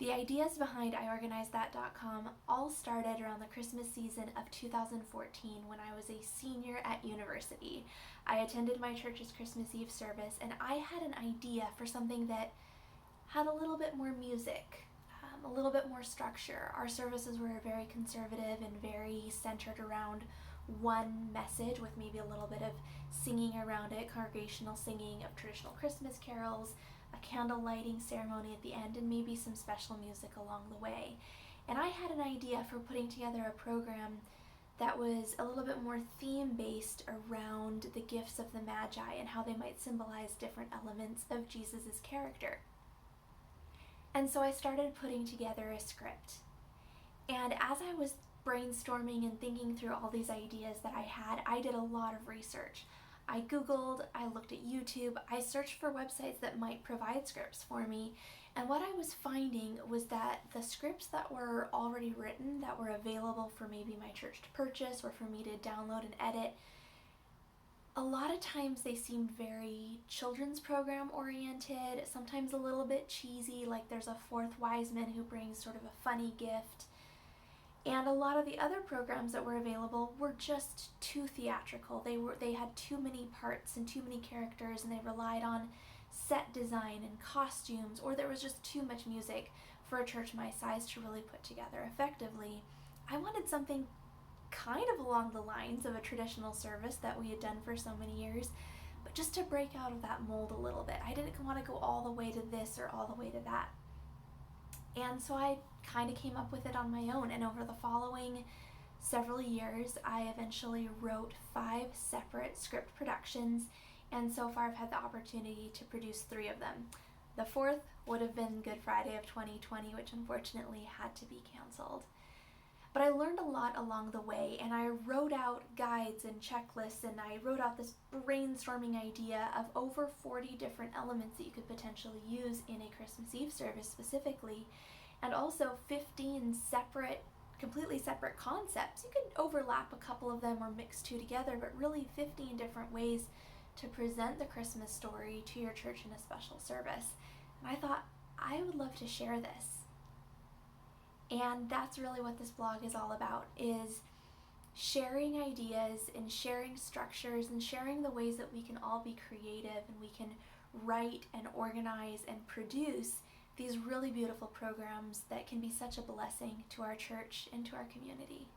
The ideas behind iorganizethat.com all started around the Christmas season of 2014 when I was a senior at university. I attended my church's Christmas Eve service, and I had an idea for something that had a little bit more music, a little bit more structure. Our services were very conservative and very centered around one message with maybe a little bit of singing around it, congregational singing of traditional Christmas carols, a candle lighting ceremony at the end, and maybe some special music along the way. And I had an idea for putting together a program that was a little bit more theme-based around the gifts of the Magi and how they might symbolize different elements of Jesus' character. And so I started putting together a script. And as I was brainstorming and thinking through all these ideas that I had, I did a lot of research. I Googled, I looked at YouTube, I searched for websites that might provide scripts for me, and what I was finding was that the scripts that were already written, that were available for maybe my church to purchase or for me to download and edit, a lot of times they seemed very children's program oriented, sometimes a little bit cheesy, like there's a fourth wise man who brings sort of a funny gift. And a lot of the other programs that were available were just too theatrical. They had too many parts and too many characters, and they relied on set design and costumes, or there was just too much music for a church my size to really put together effectively. I wanted something kind of along the lines of a traditional service that we had done for so many years, but just to break out of that mold a little bit. I didn't want to go all the way to this or all the way to that. And so I kind of came up with it on my own, and over the following several years, I eventually wrote 5 separate script productions, and so far I've had the opportunity to produce 3 of them. The 4th would have been Good Friday of 2020, which unfortunately had to be canceled. But I learned a lot along the way, and I wrote out guides and checklists, and I wrote out this brainstorming idea of over 40 different elements that you could potentially use in a Christmas Eve service specifically, and also 15 separate, completely separate concepts. You could overlap a couple of them or mix 2 together, but really 15 different ways to present the Christmas story to your church in a special service. And I thought, I would love to share this. And that's really what this blog is all about, is sharing ideas and sharing structures and sharing the ways that we can all be creative and we can write and organize and produce these really beautiful programs that can be such a blessing to our church and to our community.